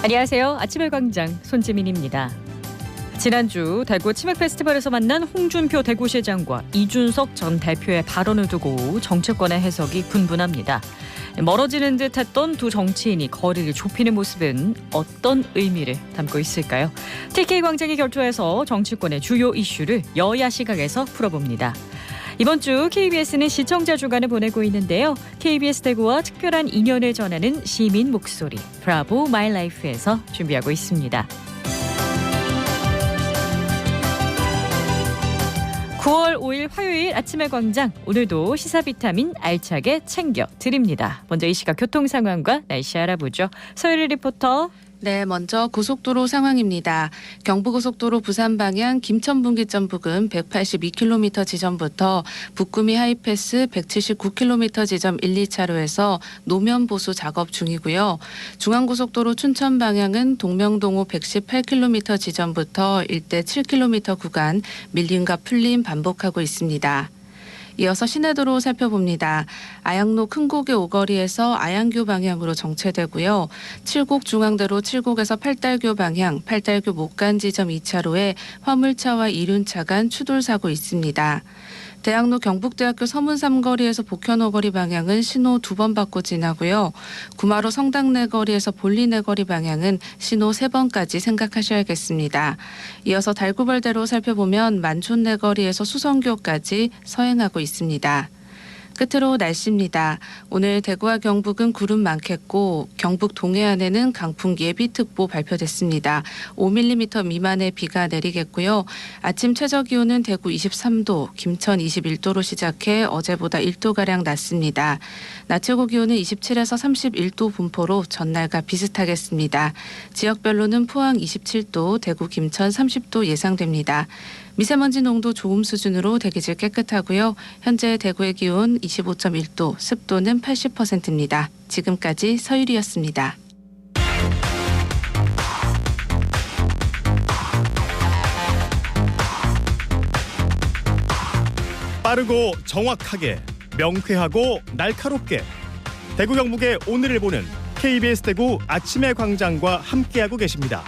안녕하세요. 아침의 광장 손지민입니다. 지난주 대구 치맥 페스티벌에서 만난 홍준표 대구시장과 이준석 전 대표의 발언을 두고 정치권의 해석이 분분합니다. 멀어지는 듯했던 두 정치인이 거리를 좁히는 모습은 어떤 의미를 담고 있을까요? TK광장이 결조해서 정치권의 주요 이슈를 여야 시각에서 풀어봅니다. 이번 주 KBS는 시청자 주간을 보내고 있는데요. KBS 대구와 특별한 인연을 전하는 시민 목소리 브라보 마이 라이프에서 준비하고 있습니다. 9월 5일 화요일 아침의 광장, 오늘도 시사 비타민 알차게 챙겨드립니다. 먼저 이 시각 교통 상황과 날씨 알아보죠. 서유리 리포터. 네, 먼저 고속도로 상황입니다. 경부고속도로 부산 방향 김천분기점 부근 182km 지점부터 북구미 하이패스 179km 지점 1, 2차로에서 노면 보수 작업 중이고요. 중앙고속도로 춘천 방향은 동명동호 118km 지점부터 일대 7km 구간 밀림과 풀림 반복하고 있습니다. 이어서 시내도로 살펴봅니다. 아양로 큰고개 오거리에서 아양교 방향으로 정체되고요. 칠곡 중앙대로 칠곡에서 팔달교 방향, 팔달교 목간 지점 2차로에 화물차와 이륜차 간 추돌 사고 있습니다. 대학로 경북대학교 서문3거리에서 복현오거리 방향은 신호 2번 받고 지나고요. 구마로 성당내거리에서 볼리내거리 방향은 신호 3번까지 생각하셔야겠습니다. 이어서 달구벌대로 살펴보면 만촌내거리에서 수성교까지 서행하고 있습니다. 끝으로 날씨입니다. 오늘 대구와 경북은 구름 많겠고 경북 동해안에는 강풍 예비특보 발표됐습니다. 5mm 미만의 비가 내리겠고요. 아침 최저기온은 대구 23도, 김천 21도로 시작해 어제보다 1도가량 낮습니다. 낮 최고 기온은 27에서 31도 분포로 전날과 비슷하겠습니다. 지역별로는 포항 27도, 대구 김천 30도 예상됩니다. 미세먼지 농도 좋음 수준으로 대기질 깨끗하고요. 현재 대구의 기온 25.1도, 습도는 80%입니다. 지금까지 서유리였습니다. 빠르고 정확하게, 명쾌하고 날카롭게 대구 경북의 오늘을 보는 KBS 대구 아침의 광장과 함께하고 계십니다.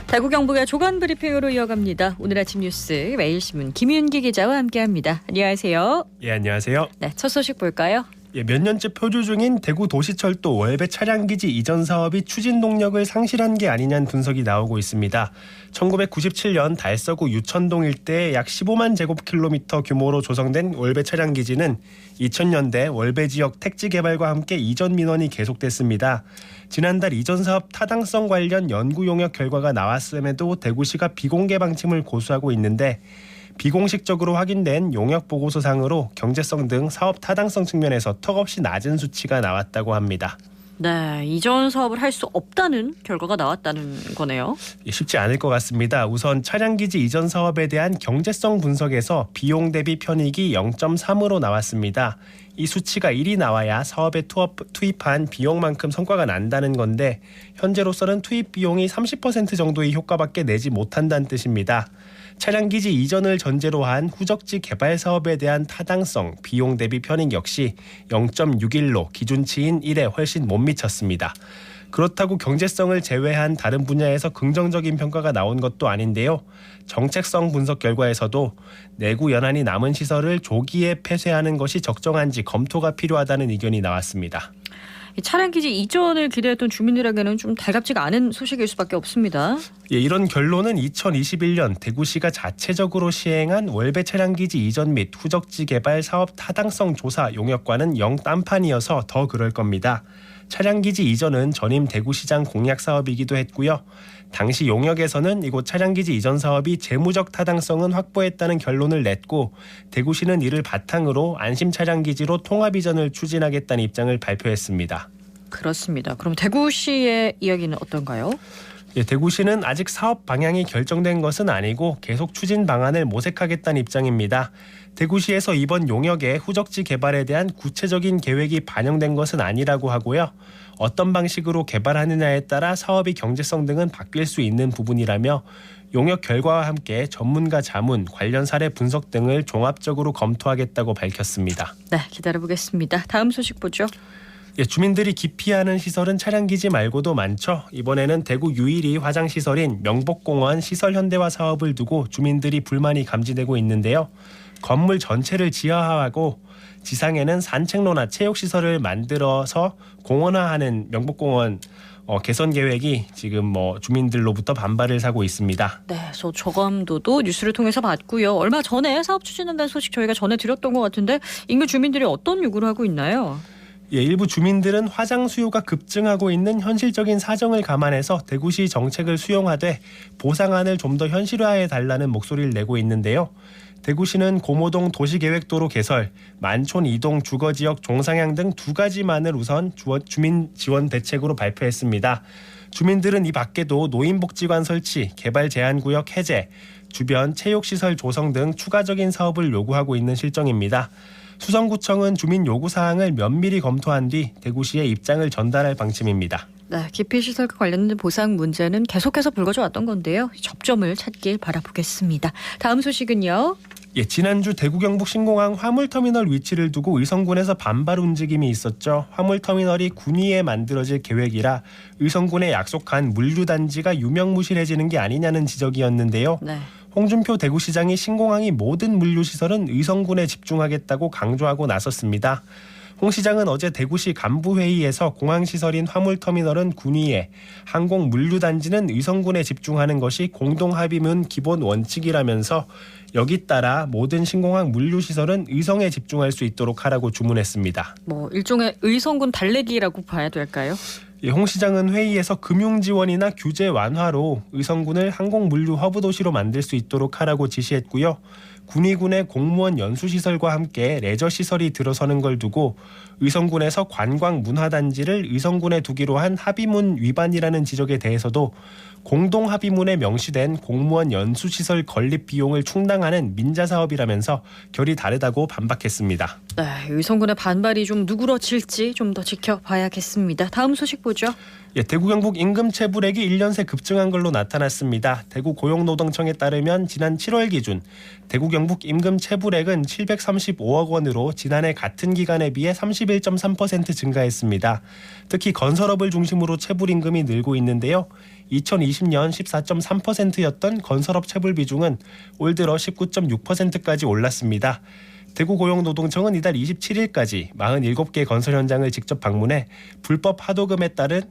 대구 경북의 조간 브리핑으로 이어갑니다. 오늘 아침 뉴스 매일신문 김윤기 기자와 함께합니다. 안녕하세요. 예, 안녕하세요. 네, 첫 소식 볼까요? 예, 몇 년째 표류 중인 대구 도시철도 월배 차량기지 이전 사업이 추진 동력을 상실한 게 아니냐는 분석이 나오고 있습니다. 1997년 달서구 유천동 일대에 약 15만 제곱킬로미터 규모로 조성된 월배 차량기지는 2000년대 월배 지역 택지 개발과 함께 이전 민원이 계속됐습니다. 지난달 이전 사업 타당성 관련 연구 용역 결과가 나왔음에도 대구시가 비공개 방침을 고수하고 있는데 비공식적으로 확인된 용역 보고서상으로 경제성 등 사업 타당성 측면에서 턱없이 낮은 수치가 나왔다고 합니다. 네, 이전 사업을 할 수 없다는 결과가 나왔다는 거네요. 쉽지 않을 것 같습니다. 우선 차량기지 이전 사업에 대한 경제성 분석에서 비용 대비 편익이 0.3으로 나왔습니다. 이 수치가 1이 나와야 사업에 투입한 비용만큼 성과가 난다는 건데 현재로서는 투입 비용이 30% 정도의 효과밖에 내지 못한다는 뜻입니다. 차량기지 이전을 전제로 한 후적지 개발 사업에 대한 타당성, 비용 대비 편익 역시 0.61로 기준치인 1에 훨씬 못 미쳤습니다. 그렇다고 경제성을 제외한 다른 분야에서 긍정적인 평가가 나온 것도 아닌데요. 정책성 분석 결과에서도 내구 연한이 남은 시설을 조기에 폐쇄하는 것이 적정한지 검토가 필요하다는 의견이 나왔습니다. 차량기지 이전을 기대했던 주민들에게는 좀 달갑지가 않은 소식일 수밖에 없습니다. 예, 이런 결론은 2021년 대구시가 자체적으로 시행한 월배 차량기지 이전 및 후적지 개발 사업 타당성 조사 용역과는 영 딴판이어서 더 그럴 겁니다. 차량기지 이전은 전임 대구시장 공약 사업이기도 했고요. 당시 용역에서는 이곳 차량기지 이전 사업이 재무적 타당성은 확보했다는 결론을 냈고 대구시는 이를 바탕으로 안심 차량기지로 통합 이전을 추진하겠다는 입장을 발표했습니다. 그렇습니다. 그럼 대구시의 이야기는 어떤가요? 예, 대구시는 아직 사업 방향이 결정된 것은 아니고 계속 추진 방안을 모색하겠다는 입장입니다. 대구시에서 이번 용역의 후적지 개발에 대한 구체적인 계획이 반영된 것은 아니라고 하고요. 어떤 방식으로 개발하느냐에 따라 사업의 경제성 등은 바뀔 수 있는 부분이라며 용역 결과와 함께 전문가 자문, 관련 사례 분석 등을 종합적으로 검토하겠다고 밝혔습니다. 네, 기다려보겠습니다. 다음 소식 보죠. 예, 주민들이 기피하는 시설은 차량기지 말고도 많죠. 이번에는 대구 유일이 화장시설인 명복공원 시설 현대화 사업을 두고 주민들이 불만이 감지되고 있는데요. 건물 전체를 지하화하고 지상에는 산책로나 체육시설을 만들어서 공원화하는 명복공원 개선 계획이 지금 주민들로부터 반발을 사고 있습니다. 네, 저감도도 뉴스를 통해서 봤고요. 얼마 전에 사업 추진한다는 소식 저희가 전해드렸던 것 같은데 인근 주민들이 어떤 요구를 하고 있나요? 예, 일부 주민들은 화장 수요가 급증하고 있는 현실적인 사정을 감안해서 대구시 정책을 수용하되 보상안을 좀 더 현실화해 달라는 목소리를 내고 있는데요. 대구시는 고모동 도시계획도로 개설, 만촌 이동 주거지역 종상향 등 2가지만을 우선 주민 지원 대책으로 발표했습니다. 주민들은 이 밖에도 노인복지관 설치, 개발 제한구역 해제, 주변 체육시설 조성 등 추가적인 사업을 요구하고 있는 실정입니다. 수성구청은 주민 요구사항을 면밀히 검토한 뒤 대구시에 입장을 전달할 방침입니다. 네, 기피시설과 관련된 보상 문제는 계속해서 불거져 왔던 건데요. 접점을 찾길 바라보겠습니다. 다음 소식은요. 예, 지난주 대구 경북 신공항 화물터미널 위치를 두고 의성군에서 반발 움직임이 있었죠. 화물터미널이 군위에 만들어질 계획이라 의성군에 약속한 물류단지가 유명무실해지는 게 아니냐는 지적이었는데요. 네. 홍준표 대구시장이 신공항이 모든 물류시설은 의성군에 집중하겠다고 강조하고 나섰습니다. 홍 시장은 어제 대구시 간부회의에서 공항시설인 화물터미널은 군위에, 항공 물류단지는 의성군에 집중하는 것이 공동합의문 기본 원칙이라면서 여기 따라 모든 신공항 물류시설은 의성에 집중할 수 있도록 하라고 주문했습니다. 일종의 의성군 달래기라고 봐야 될까요? 예, 홍 시장은 회의에서 금융지원이나 규제 완화로 의성군을 항공물류 허브도시로 만들 수 있도록 하라고 지시했고요. 군위군의 공무원 연수시설과 함께 레저시설이 들어서는 걸 두고 의성군에서 관광문화단지를 의성군에 두기로 한 합의문 위반이라는 지적에 대해서도 공동합의문에 명시된 공무원 연수시설 건립 비용을 충당하는 민자사업이라면서 결이 다르다고 반박했습니다. 네, 의성군의 반발이 좀 누그러질지 좀 더 지켜봐야겠습니다. 다음 소식 보죠. 예, 대구 경북 임금 체불액이 1년 새 급증한 걸로 나타났습니다. 대구 고용노동청에 따르면 지난 7월 기준 대구 경북 임금 체불액은 735억 원으로 지난해 같은 기간에 비해 31.3% 증가했습니다. 특히 건설업을 중심으로 체불 임금이 늘고 있는데요. 2020년 14.3%였던 건설업 체불 비중은 올 들어 19.6%까지 올랐습니다. 대구 고용노동청은 이달 27일까지 47개 건설 현장을 직접 방문해 불법 하도금에 따른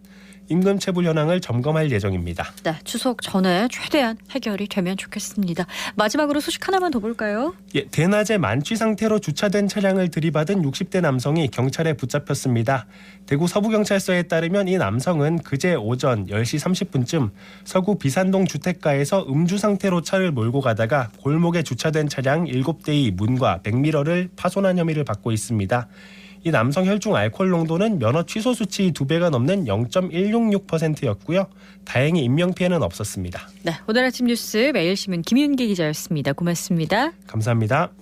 임금 체불 현황을 점검할 예정입니다. 네, 추석 전에 최대한 해결이 되면 좋겠습니다. 마지막으로 소식 하나만 더 볼까요? 예, 대낮에 만취 상태로 주차된 차량을 들이받은 60대 남성이 경찰에 붙잡혔습니다. 대구 서부경찰서에 따르면 이 남성은 그제 오전 10시 30분쯤 서구 비산동 주택가에서 음주 상태로 차를 몰고 가다가 골목에 주차된 차량 7대의 문과 백미러를 파손한 혐의를 받고 있습니다. 이 남성 혈중 알코올 농도는 면허 취소 수치 2배가 넘는 0.166%였고요. 다행히 인명피해는 없었습니다. 네, 오늘 아침 뉴스 매일신문 김윤기 기자였습니다. 고맙습니다. 감사합니다.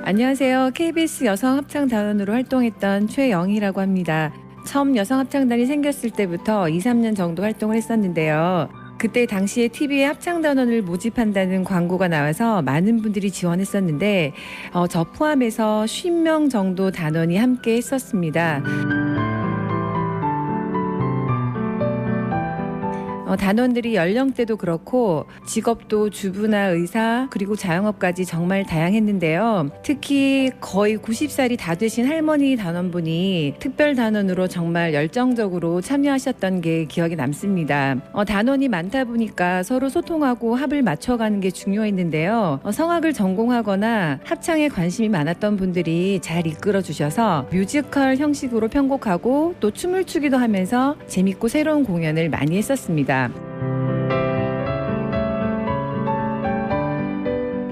안녕하세요. KBS 여성합창단원으로 활동했던 최영희라고 합니다. 처음 여성합창단이 생겼을 때부터 2, 3년 정도 활동을 했었는데요. 그때 당시에 TV에 합창단원을 모집한다는 광고가 나와서 많은 분들이 지원했었는데 저 포함해서 50명 정도 단원이 함께 했었습니다. 단원들이 연령대도 그렇고 직업도 주부나 의사 그리고 자영업까지 정말 다양했는데요. 특히 거의 90살이 다 되신 할머니 단원분이 특별 단원으로 정말 열정적으로 참여하셨던 게 기억에 남습니다. 단원이 많다 보니까 서로 소통하고 합을 맞춰가는 게 중요했는데요. 성악을 전공하거나 합창에 관심이 많았던 분들이 잘 이끌어 주셔서 뮤지컬 형식으로 편곡하고 또 춤을 추기도 하면서 재밌고 새로운 공연을 많이 했었습니다.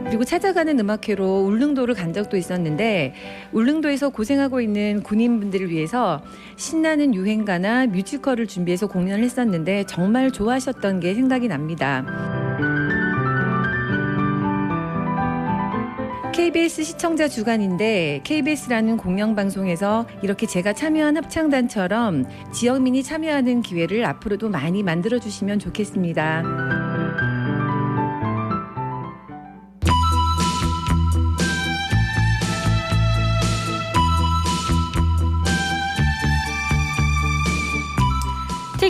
그리고 찾아가는 음악회로 울릉도를 간 적도 있었는데 울릉도에서 고생하고 있는 군인분들을 위해서 신나는 유행가나 뮤지컬을 준비해서 공연을 했었는데 정말 좋아하셨던 게 생각이 납니다. KBS 시청자 주간인데 KBS라는 공영방송에서 이렇게 제가 참여한 합창단처럼 지역민이 참여하는 기회를 앞으로도 많이 만들어주시면 좋겠습니다.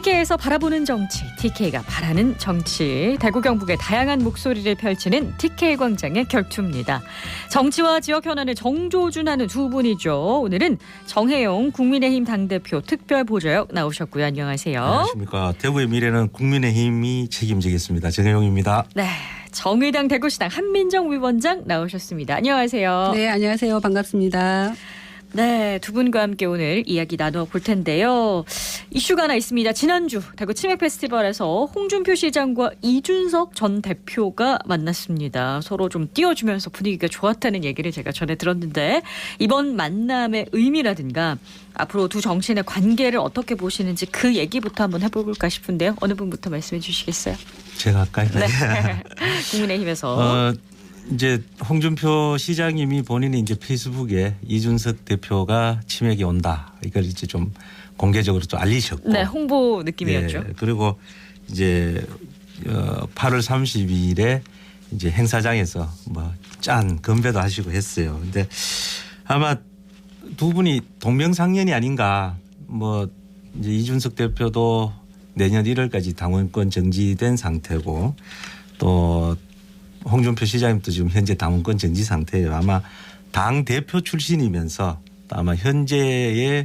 TK에서 바라보는 정치, TK가 바라는 정치. 대구 경북의 다양한 목소리를 펼치는 TK 광장의 결투입니다. 정치와 지역 현안을 정조준하는 두 분이죠. 오늘은 정혜용 국민의힘 당대표 특별보좌역 나오셨고요. 안녕하세요. 안녕하십니까. 대구의 미래는 국민의힘이 책임지겠습니다. 정혜용입니다. 네, 정의당 대구시당 한민정 위원장 나오셨습니다. 안녕하세요. 네, 안녕하세요. 반갑습니다. 네, 두 분과 함께 오늘 이야기 나눠볼 텐데요. 이슈가 하나 있습니다. 지난주 대구 치맥 페스티벌에서 홍준표 시장과 이준석 전 대표가 만났습니다. 서로 좀 띄워주면서 분위기가 좋았다는 얘기를 제가 전에 들었는데 이번 만남의 의미라든가 앞으로 두 정치인의 관계를 어떻게 보시는지 그 얘기부터 한번 해볼까 싶은데요. 어느 분부터 말씀해 주시겠어요? 제가 할까요? 네. 국민의힘에서. 이제 홍준표 시장님이 본인이 이제 페이스북에 이준석 대표가 치맥이 온다. 이걸 이제 좀 공개적으로 좀 알리셨고. 네, 홍보 느낌이었죠. 네, 그리고 이제 8월 30일에 이제 행사장에서 뭐 짠 건배도 하시고 했어요. 근데 아마 두 분이 동명상련이 아닌가. 뭐 이제 이준석 대표도 내년 1월까지 당원권 정지된 상태고 또 홍준표 시장님도 지금 현재 당원권 정지 상태예요. 아마 당 대표 출신이면서 아마 현재의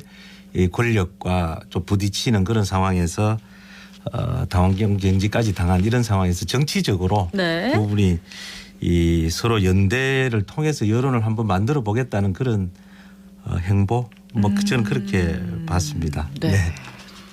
권력과 좀 부딪히는 그런 상황에서 당원권 정지까지 당한 이런 상황에서 정치적으로 네. 두 분이 이 서로 연대를 통해서 여론을 한번 만들어 보겠다는 그런 행보 뭐 저는 그렇게 봤습니다. 네.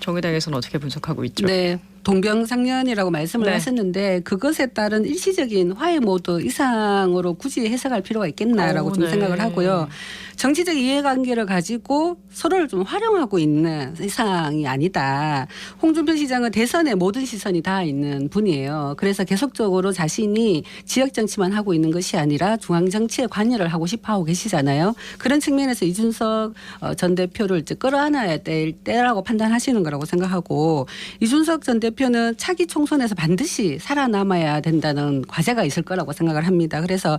정의당에서는 어떻게 분석하고 있죠? 네. 동병상련이라고 말씀을 네. 하셨는데 그것에 따른 일시적인 화해 모드 이상으로 굳이 해석할 필요가 있겠나라고 좀 네. 생각을 하고요. 정치적 이해관계를 가지고 서로를 좀 활용하고 있는 이상이 아니다. 홍준표 시장은 대선에 모든 시선이 다 있는 분이에요. 그래서 계속적으로 자신이 지역 정치만 하고 있는 것이 아니라 중앙 정치에 관여를 하고 싶어 하고 계시잖아요. 그런 측면에서 이준석 전 대표를 이제 끌어안아야 될 때라고 판단하시는 거라고 생각하고 이준석 전 대표는 차기 총선에서 반드시 살아남아야 된다는 과제가 있을 거라고 생각을 합니다. 그래서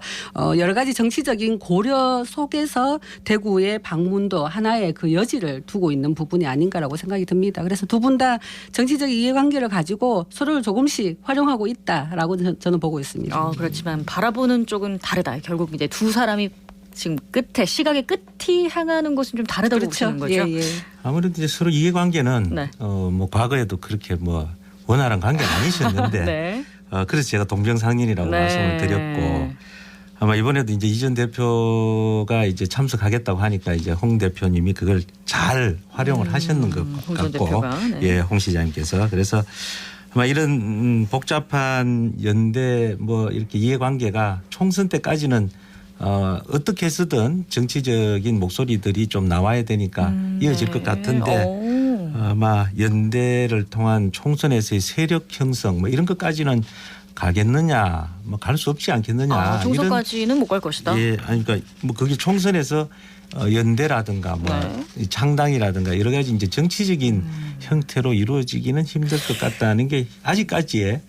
여러 가지 정치적인 고려 속에서 대구의 방문도 하나의 그 여지를 두고 있는 부분이 아닌가라고 생각이 듭니다. 그래서 두 분 다 정치적 이해관계를 가지고 서로를 조금씩 활용하고 있다라고 저는 보고 있습니다. 그렇지만 바라보는 쪽은 다르다. 결국 이제 두 사람이 지금 끝에 시각의 끝이 향하는 곳은 좀 다르다고 보시는 거죠. 예. 아무래도 이제 서로 이해관계는 네. 뭐 과거에도 그렇게 뭐 원활한 관계는 아니셨는데 네. 그래서 제가 동병상련이라고 네. 말씀을 드렸고 아마 이번에도 이제 이 전 대표가 이제 참석하겠다고 하니까 이제 홍 대표님이 그걸 잘 활용을 하셨는 것 홍 전 같고 대표가, 네. 예, 홍 시장님께서 그래서 아마 이런 복잡한 연대 뭐 이렇게 이해관계가 총선 때까지는 어떻게 해서든 정치적인 목소리들이 좀 나와야 되니까 이어질 것 같은데 아마 연대를 통한 총선에서의 세력 형성 뭐 이런 것까지는 가겠느냐 뭐 갈 수 없지 않겠느냐. 총선까지는 못 갈 것이다. 예, 아니 그러니까 뭐 그게 총선에서 연대라든가 뭐 창당이라든가 여러 가지 이제 정치적인 형태로 이루어지기는 힘들 것 같다는 게 아직까지의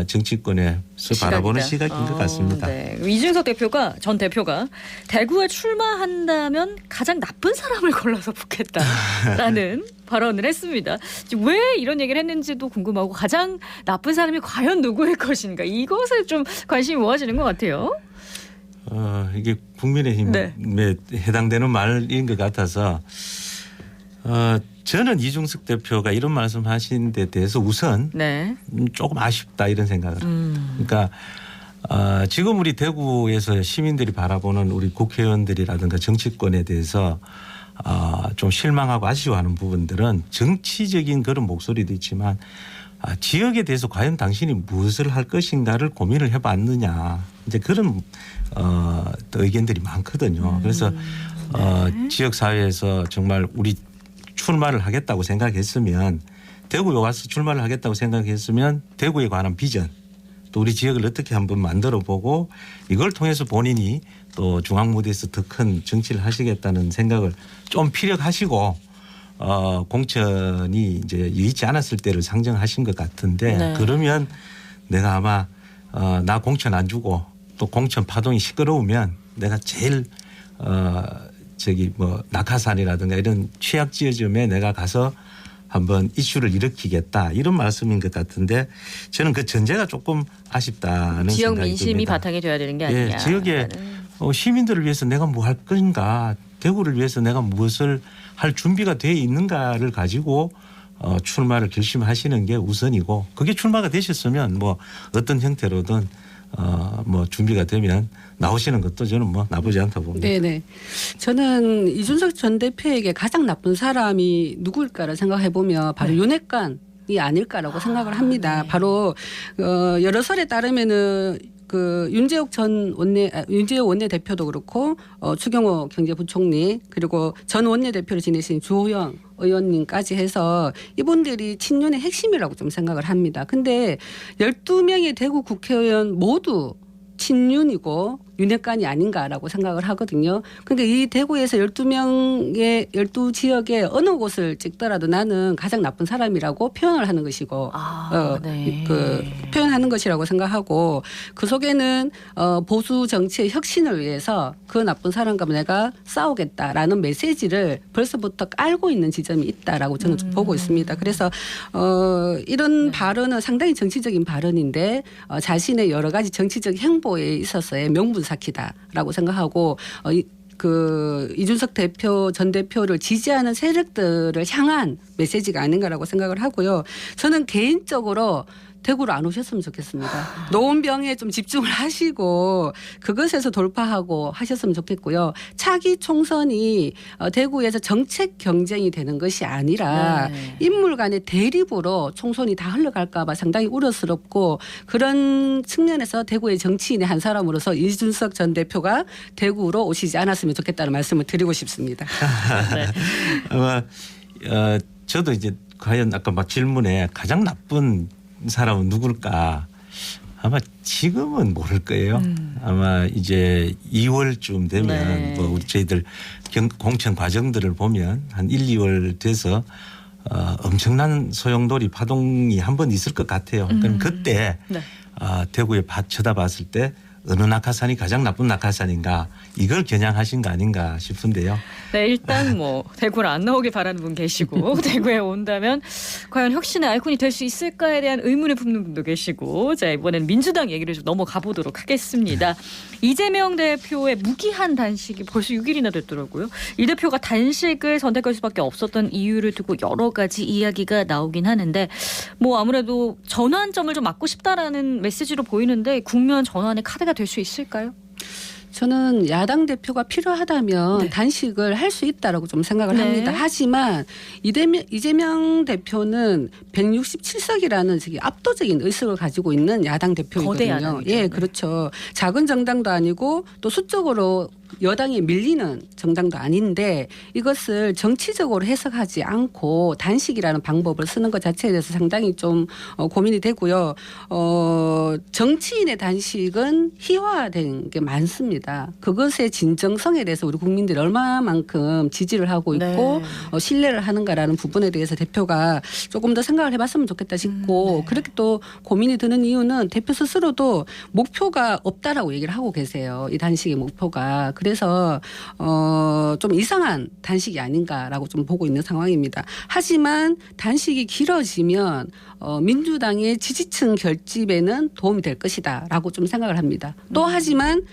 정치권에서 바라보는 시각인 것 같습니다. 네. 이준석 대표가 전 대표가 대구에 출마한다면 가장 나쁜 사람을 골라서 붙겠다라는 발언을 했습니다. 지금 왜 이런 얘기를 했는지도 궁금하고 가장 나쁜 사람이 과연 누구일 것인가 이것에 좀 관심이 모아지는 것 같아요. 이게 국민의힘에 해당되는 말인 것 같아서 저는 이준석 대표가 이런 말씀하신 데 대해서 우선 조금 아쉽다 이런 생각을 그러니까 지금 우리 대구에서 시민들이 바라보는 우리 국회의원들이라든가 정치권에 대해서 좀 실망하고 아쉬워하는 부분들은 정치적인 그런 목소리도 있지만 지역에 대해서 과연 당신이 무엇을 할 것인가를 고민을 해봤느냐 이제 그런 또 의견들이 많거든요. 그래서 지역 사회에서 정말 우리 출마를 하겠다고 생각했으면 대구에 와서 출마를 하겠다고 생각했으면 대구에 관한 비전 또 우리 지역을 어떻게 한번 만들어 보고 이걸 통해서 본인이 또 중앙 무대에서 더 큰 정치를 하시겠다는 생각을 좀 피력하시고 공천이 이제 여의치 않았을 때를 상정하신 것 같은데 그러면 내가 아마 나 공천 안 주고 또 공천 파동이 시끄러우면 내가 제일 낙하산이라든가 이런 취약 지어점에 내가 가서 한번 이슈를 일으키겠다 이런 말씀인 것 같은데 저는 그 전제가 조금 아쉽다는 지역 생각이 민심이 듭니다. 바탕이 돼야 되는 게 아니냐. 예, 지역의 시민들을 위해서 내가 뭐 할 건가, 대구를 위해서 내가 무엇을 할 준비가 돼 있는가를 가지고 출마를 결심하시는 게 우선이고, 그게 출마가 되셨으면 뭐 어떤 형태로든 뭐 준비가 되면 나오시는 것도 저는 뭐 나쁘지 않다고 봅니다. 네네. 저는 이준석 전 대표에게 가장 나쁜 사람이 누구일까를 생각해 보면 바로 윤핵관이 아닐까라고 생각을 합니다. 네. 바로 여러 설에 따르면은 그 윤재욱 원내 대표도 그렇고 추경호 경제부총리 그리고 전 원내대표를 지내신 주호영 의원님까지 해서 이분들이 친윤의 핵심이라고 좀 생각을 합니다. 근데 12명의 대구 국회의원 모두 친윤이고 윤핵관이 아닌가라고 생각을 하거든요. 그러니까 이 대구에서 12지역의 어느 곳을 찍더라도 나는 가장 나쁜 사람이라고 표현을 하는 것이고 네. 표현하는 것이라고 생각하고, 그 속에는 보수 정치의 혁신을 위해서 그 나쁜 사람과 내가 싸우겠다라는 메시지를 벌써부터 깔고 있는 지점이 있다라고 저는 좀 보고 있습니다. 그래서 이런 발언은 상당히 정치적인 발언인데 자신의 여러 가지 정치적 행보에 있어서의 명분삭히다라고 생각하고 이준석 전 대표를 지지하는 세력들을 향한 메시지가 아닌가라고 생각을 하고요. 저는 개인적으로 대구로 안 오셨으면 좋겠습니다. 노원병에 좀 집중을 하시고 그것에서 돌파하고 하셨으면 좋겠고요. 차기 총선이 대구에서 정책 경쟁이 되는 것이 아니라 인물 간의 대립으로 총선이 다 흘러갈까 봐 상당히 우려스럽고, 그런 측면에서 대구의 정치인의 한 사람으로서 이준석 전 대표가 대구로 오시지 않았으면 좋겠다는 말씀을 드리고 싶습니다. 네. 아마 저도 이제 과연 아까 막 질문에 가장 나쁜 사람은 누굴까? 아마 지금은 모를 거예요. 아마 이제 2월쯤 되면 뭐 우리 저희들 공천 과정들을 보면 한 1, 2월 돼서 엄청난 소용돌이 파동이 한 번 있을 것 같아요. 그럼 그때 대구에 쳐다봤을 때 어느 낙하산이 가장 나쁜 낙하산인가, 이걸 겨냥하신 거 아닌가 싶은데요. 네, 일단 뭐 대구를 안 나오길 바라는 분 계시고 대구에 온다면 과연 혁신의 아이콘이 될 수 있을까에 대한 의문을 품는 분도 계시고, 자 이번엔 민주당 얘기를 좀 넘어가 보도록 하겠습니다. 이재명 대표의 무기한 단식이 벌써 6일이나 됐더라고요. 이 대표가 단식을 선택할 수밖에 없었던 이유를 두고 여러 가지 이야기가 나오긴 하는데, 뭐 아무래도 전환점을 좀 막고 싶다라는 메시지로 보이는데 국면 전환의 카드가 될 수 있을까요? 저는 야당 대표가 필요하다면 단식을 할 수 있다라고 좀 생각을 합니다. 하지만 이재명 대표는 167석이라는 압도적인 의석을 가지고 있는 야당 대표이거든요. 예, 그렇죠. 작은 정당도 아니고 또 수적으로 여당에 밀리는 정당도 아닌데 이것을 정치적으로 해석하지 않고 단식이라는 방법을 쓰는 것 자체에 대해서 상당히 좀 고민이 되고요. 정치인의 단식은 희화화된 게 많습니다. 그것의 진정성에 대해서 우리 국민들이 얼마만큼 지지를 하고 있고 신뢰를 하는가라는 부분에 대해서 대표가 조금 더 생각을 해봤으면 좋겠다 싶고, 그렇게 또 고민이 드는 이유는 대표 스스로도 목표가 없다라고 얘기를 하고 계세요. 이 단식의 목표가. 그래서 좀 이상한 단식이 아닌가라고 좀 보고 있는 상황입니다. 하지만 단식이 길어지면 민주당의 지지층 결집에는 도움이 될 것이다라고 좀 생각을 합니다. 또 하지만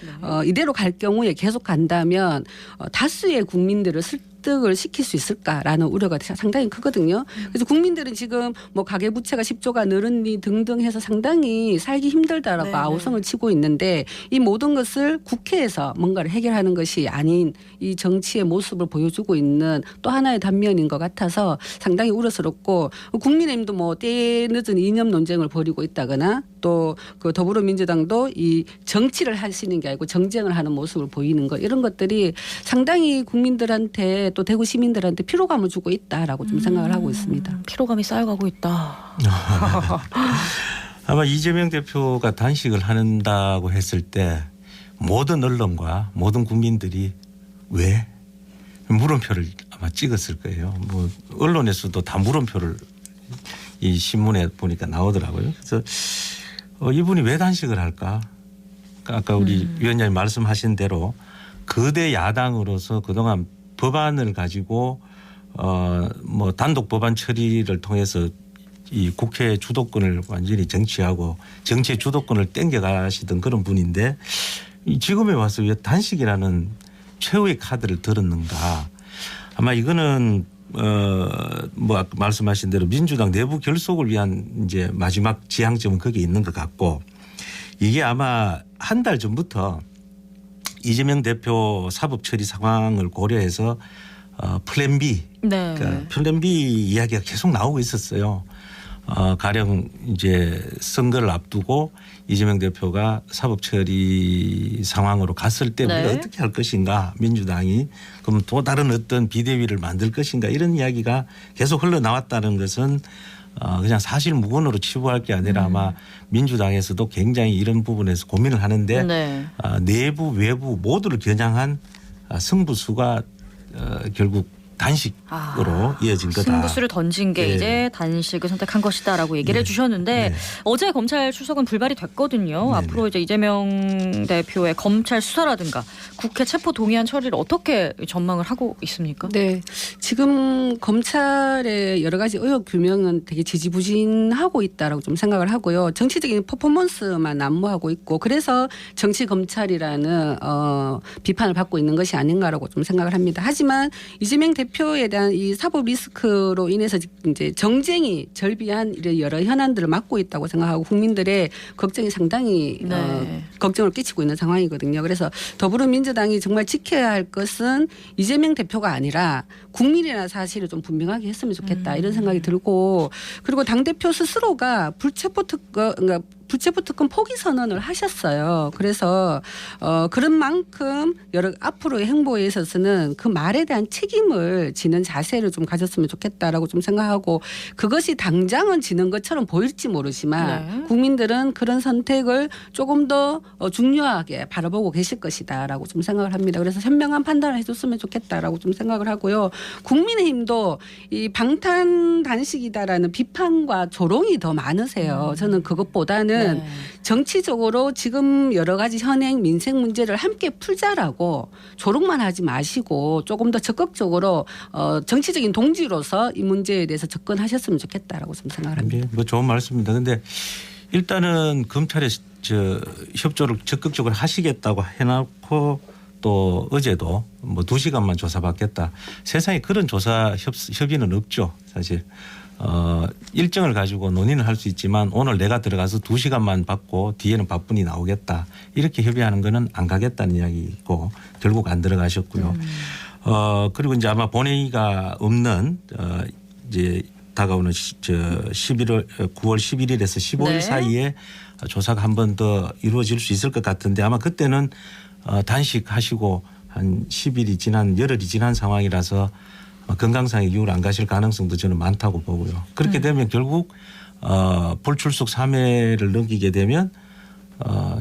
이대로 갈 경우에 계속 간다면 다수의 국민들을 납득을 시킬 수 있을까라는 우려가 상당히 크거든요. 그래서 국민들은 지금 뭐 가계부채가 10조가 늘었니 등등 해서 상당히 살기 힘들다라고 아우성을 치고 있는데, 이 모든 것을 국회에서 뭔가를 해결하는 것이 아닌 이 정치의 모습을 보여주고 있는 또 하나의 단면인 것 같아서 상당히 우려스럽고, 국민의힘도 뭐 때 늦은 이념 논쟁을 벌이고 있다거나 또 그 더불어민주당도 이 정치를 하시는 게 아니고 정쟁을 하는 모습을 보이는 것, 이런 것들이 상당히 국민들한테 또 대구 시민들한테 피로감을 주고 있다라고 좀 생각을 하고 있습니다. 피로감이 쌓여가고 있다. 아마 이재명 대표가 단식을 한다고 했을 때 모든 언론과 모든 국민들이 왜 물음표를 아마 찍었을 거예요. 뭐 언론에서도 다 물음표를 이 신문에 보니까 나오더라고요. 그래서 이분이 왜 단식을 할까? 아까 우리 위원장님 말씀하신 대로 거대 야당으로서 그동안 법안을 가지고 뭐 단독 법안 처리를 통해서 이 국회 주도권을 완전히 정치하고 정치의 주도권을 땡겨가시던 그런 분인데 지금에 와서 왜 단식이라는 최후의 카드를 들었는가. 아마 이거는 뭐 아까 말씀하신 대로 민주당 내부 결속을 위한 이제 마지막 지향점은 거기에 있는 것 같고 이게 아마 한 달 전부터 이재명 대표 사법 처리 상황을 고려해서 플랜 B, 네. 그러니까 플랜 B 이야기가 계속 나오고 있었어요. 가령 이제 선거를 앞두고 이재명 대표가 사법 처리 상황으로 갔을 때 우리가 어떻게 할 것인가 민주당이 그럼 또 다른 어떤 비대위를 만들 것인가 이런 이야기가 계속 흘러나왔다는 것은 그냥 사실 무근으로 치부할 게 아니라 아마 민주당에서도 굉장히 이런 부분에서 고민을 하는데 내부 외부 모두를 겨냥한 승부수가 결국 단식으로 이어진 거다. 승부수를 던진 게 이제 단식을 선택한 것이다라고 얘기를 해주셨는데 어제 검찰 출석은 불발이 됐거든요. 앞으로 이제 이재명 대표의 검찰 수사라든가 국회 체포 동의안 처리를 어떻게 전망을 하고 있습니까? 네, 지금 검찰의 여러 가지 의혹 규명은 되게 지지부진하고 있다라고 좀 생각을 하고요. 정치적인 퍼포먼스만 난무하고 있고 그래서 정치 검찰이라는 비판을 받고 있는 것이 아닌가라고 좀 생각을 합니다. 하지만 이재명 대표에 대한 이 사법 리스크로 인해서 이제 정쟁이 절비한 여러 현안들을 맡고 있다고 생각하고 국민들의 걱정이 상당히 걱정을 끼치고 있는 상황이거든요. 그래서 더불어민주당이 정말 지켜야 할 것은 이재명 대표가 아니라 국민이라는 사실을 좀 분명하게 했으면 좋겠다 이런 생각이 들고 그리고 당대표 스스로가 불체포특권 포기 선언을 하셨어요. 그래서 그런 만큼 앞으로의 행보에 있어서는 그 말에 대한 책임을 지는 자세를 좀 가졌으면 좋겠다라고 좀 생각하고 그것이 당장은 지는 것처럼 보일지 모르지만 국민들은 그런 선택을 조금 더 중요하게 바라보고 계실 것이다라고 좀 생각을 합니다. 그래서 현명한 판단을 해줬으면 좋겠다라고 좀 생각을 하고요. 국민의힘도 이 방탄 단식이다라는 비판과 조롱이 더 많으세요. 저는 그것보다는 정치적으로 지금 여러 가지 현행 민생 문제를 함께 풀자라고 조롱만 하지 마시고 조금 더 적극적으로 정치적인 동지로서 이 문제에 대해서 접근하셨으면 좋겠다라고 좀 생각을 합니다. 뭐 좋은 말씀입니다. 그런데 일단은 검찰의 협조를 적극적으로 하시겠다고 해놓고 또 어제도 뭐 2시간만 조사받겠다. 세상에 그런 조사 협의는 없죠. 사실. 일정을 가지고 논의는 할 수 있지만 오늘 내가 들어가서 2시간만 받고 뒤에는 바쁜이 나오겠다. 이렇게 협의하는 거는 안 가겠다는 이야기고 결국 안 들어가셨고요. 그리고 이제 아마 본회의가 없는 이제 다가오는 9월 11일에서 15일 사이에 조사가 한 번 더 이루어질 수 있을 것 같은데 아마 그때는 단식하시고 한 10일이 지난 열흘이 지난 상황이라서 건강상의 이유로 안 가실 가능성도 저는 많다고 보고요. 그렇게 되면 결국 불출석 3회를 넘기게 되면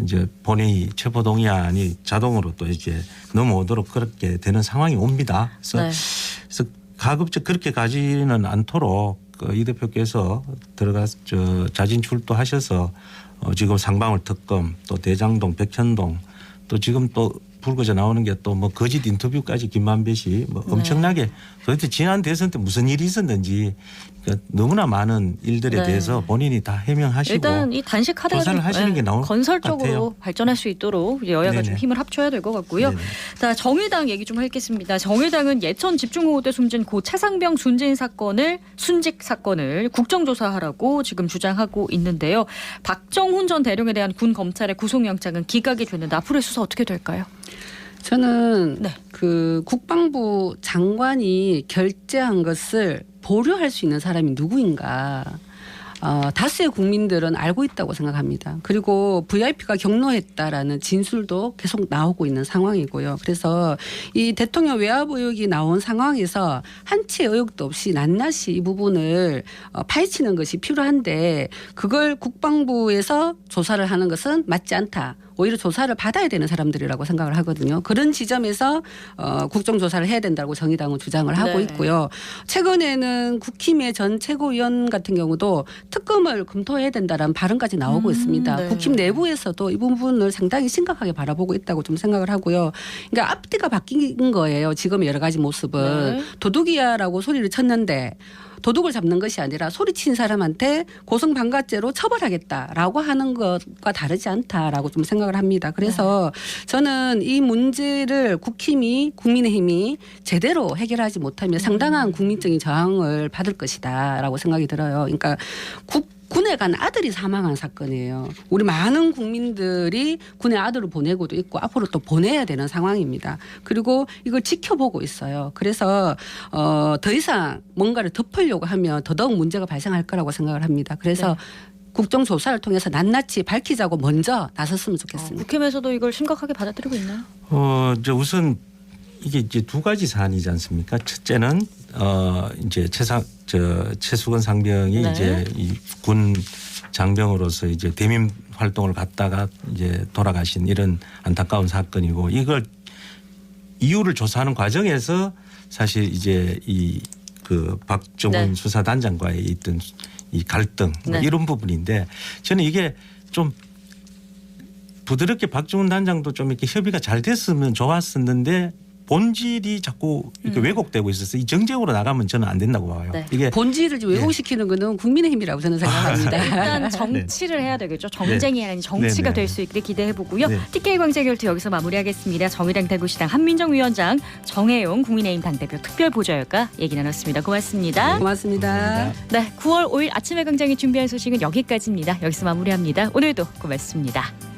이제 본회의 체포동의안이 자동으로 또 이제 넘어오도록 그렇게 되는 상황이 옵니다. 그래서 가급적 그렇게 가지는 않도록 이 대표께서 자진 출두하셔서 지금 상방울 특검 또 대장동 백현동 또 지금 또 불거져 나오는 게 또 뭐 거짓 인터뷰까지 김만배 씨 뭐 엄청나게 도대체 지난 대선 때 무슨 일이 있었는지 그러니까 너무나 많은 일들에 대해서 본인이 다 해명하시고 일단 이 단식 카드가 조사를 하시는 게 나올 건설적으로 것 같아요. 발전할 수 있도록 여야가 좀 힘을 합쳐야 될 것 같고요. 자, 정의당 얘기 좀 하겠습니다. 정의당은 예천 집중호우 숨진 고 최상병 순직 사건을 국정조사하라고 지금 주장하고 있는데요. 박정훈 전 대령에 대한 군 검찰의 구속영장은 기각이 됐는데 앞으로의 수사 어떻게 될까요? 저는 그 국방부 장관이 결재한 것을 보류할 수 있는 사람이 누구인가. 다수의 국민들은 알고 있다고 생각합니다. 그리고 VIP가 경로했다라는 진술도 계속 나오고 있는 상황이고요. 그래서 이 대통령 외압 의혹이 나온 상황에서 한치의 의혹도 없이 낱낱이 이 부분을 파헤치는 것이 필요한데 그걸 국방부에서 조사를 하는 것은 맞지 않다. 오히려 조사를 받아야 되는 사람들이라고 생각을 하거든요. 그런 지점에서 국정조사를 해야 된다고 정의당은 주장을 하고 있고요. 최근에는 국힘의 전 최고위원 같은 경우도 특검을 검토해야 된다라는 발언까지 나오고 있습니다. 국힘 내부에서도 이 부분을 상당히 심각하게 바라보고 있다고 좀 생각을 하고요. 그러니까 앞뒤가 바뀐 거예요. 지금 여러 가지 모습은. 도둑이야라고 소리를 쳤는데 도둑을 잡는 것이 아니라 소리친 사람한테 고성방가죄로 처벌하겠다라고 하는 것과 다르지 않다라고 좀 생각을 합니다. 그래서 저는 이 문제를 국민의힘이 제대로 해결하지 못하면 상당한 국민적인 저항을 받을 것이다라고 생각이 들어요. 그러니까 군에 간 아들이 사망한 사건이에요. 우리 많은 국민들이 군에 아들을 보내고도 있고 앞으로 또 보내야 되는 상황입니다. 그리고 이걸 지켜보고 있어요. 그래서 더 이상 뭔가를 덮으려고 하면 더더욱 문제가 발생할 거라고 생각을 합니다. 그래서 국정조사를 통해서 낱낱이 밝히자고 먼저 나섰으면 좋겠습니다. 국힘에서도 이걸 심각하게 받아들이고 있나요? 우선 이게 이제 두 가지 사안이지 않습니까? 첫째는 이제 최수건 상병이 이제 이 군 장병으로서 이제 대민 활동을 갔다가 이제 돌아가신 이런 안타까운 사건이고, 이걸 이유를 조사하는 과정에서 사실 이제 이 그 박정훈 수사단장과의 있던 이 갈등 뭐 이런 부분인데, 저는 이게 좀 부드럽게 박정훈 단장도 좀 이렇게 협의가 잘 됐으면 좋았었는데 본질이 자꾸 이렇게 왜곡되고 있어서 이 정쟁으로 나가면 저는 안 된다고 봐요. 이게 본질을 왜곡시키는 거는 국민의힘이라고 저는 생각합니다. 일단 정치를 해야 되겠죠. 정쟁이 아닌 정치가 될 수 있기를 기대해보고요. TK 광장열투 여기서 마무리하겠습니다. 정의당 대구시당 한민정 위원장, 정혜용 국민의힘 당대표 특별보좌역과 얘기 나눴습니다. 고맙습니다. 고맙습니다. 네, 9월 5일 아침에 광장이 준비한 소식은 여기까지입니다. 여기서 마무리합니다. 오늘도 고맙습니다.